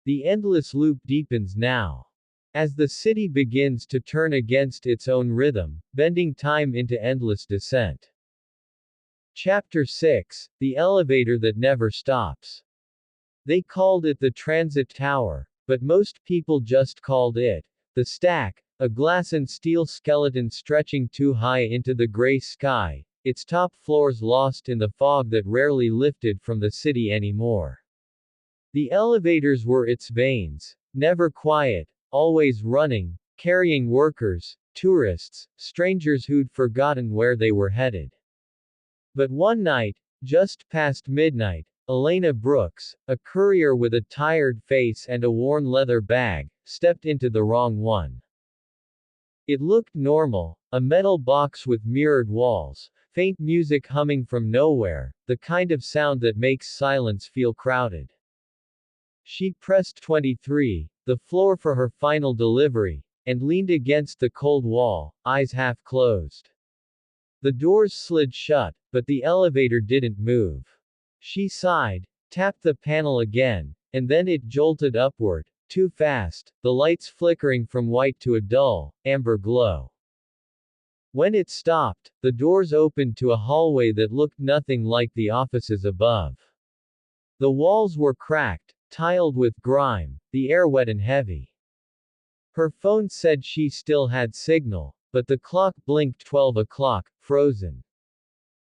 The endless loop deepens now. As the city begins to turn against its own rhythm, bending time into endless descent. Chapter 6, The Elevator That Never Stops. They called it the transit tower, but most people just called it the stack, a glass and steel skeleton stretching too high into the gray sky, its top floors lost in the fog that rarely lifted from the city anymore. The elevators were its veins, never quiet, always running, carrying workers, tourists, strangers who'd forgotten where they were headed. But one night, just past midnight, Elena Brooks, a courier with a tired face and a worn leather bag, stepped into the wrong one. It looked normal, a metal box with mirrored walls, faint music humming from nowhere, the kind of sound that makes silence feel crowded. She pressed 23, the floor for her final delivery, and leaned against the cold wall, eyes half closed. The doors slid shut, but the elevator didn't move. She sighed, tapped the panel again, and then it jolted upward, too fast, the lights flickering from white to a dull, amber glow. When it stopped, the doors opened to a hallway that looked nothing like the offices above. The walls were cracked, tiled with grime, the air wet and heavy. Her phone said she still had signal, but the clock blinked 12 o'clock, frozen.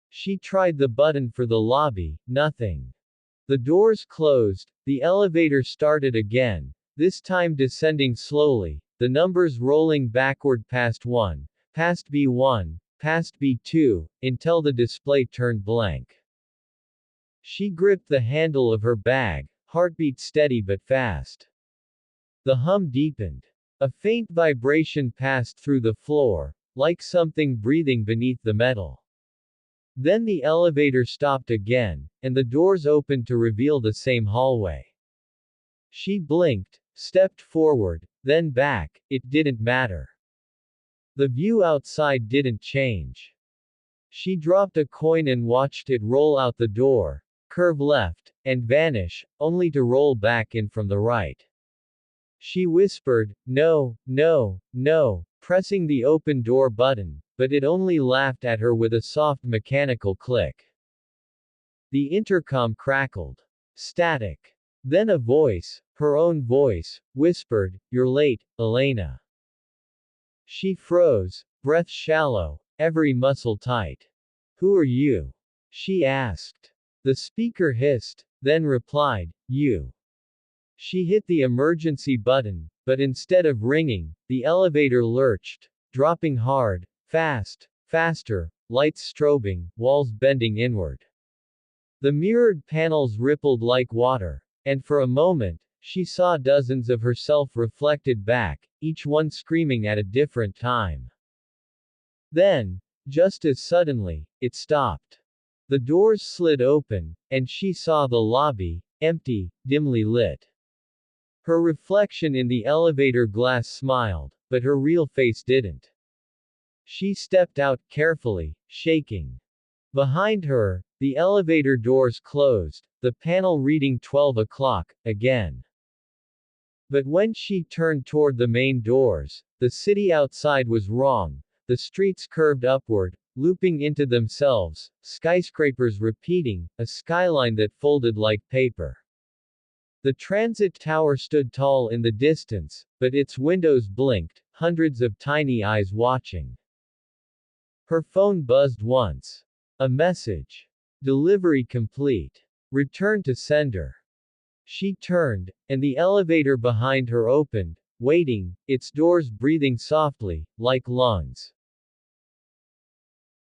She tried the button for the lobby, nothing. The doors closed, the elevator started again, this time descending slowly, the numbers rolling backward past 1, past B1, past B2, until the display turned blank. She gripped the handle of her bag, heartbeat steady but fast. The hum deepened. A faint vibration passed through the floor, like something breathing beneath the metal. Then the elevator stopped again, and the doors opened to reveal the same hallway. She blinked, stepped forward, then back, it didn't matter. The view outside didn't change. She dropped a coin and watched it roll out the door, curve left, and vanish, only to roll back in from the right. She whispered, "No, no, no," pressing the open door button, but it only laughed at her with a soft mechanical click. The intercom crackled. Static. Then a voice, her own voice, whispered, "You're late, Elena." She froze, breath shallow, every muscle tight. "Who are you?" she asked. The speaker hissed, then replied, "You." She hit the emergency button, but instead of ringing, the elevator lurched, dropping hard, fast, faster, lights strobing, walls bending inward. The mirrored panels rippled like water, and for a moment, she saw dozens of herself reflected back, each one screaming at a different time. Then, just as suddenly, it stopped. The doors slid open, and she saw the lobby, empty, dimly lit. Her reflection in the elevator glass smiled, but her real face didn't. She stepped out carefully, shaking. Behind her, the elevator doors closed, the panel reading 12 o'clock, again. But when she turned toward the main doors, the city outside was wrong, the streets curved upward, looping into themselves, skyscrapers repeating, a skyline that folded like paper. The transit tower stood tall in the distance, but its windows blinked, hundreds of tiny eyes watching. Her phone buzzed once. A message. Delivery complete. Return to sender. She turned, and the elevator behind her opened, waiting, its doors breathing softly, like lungs.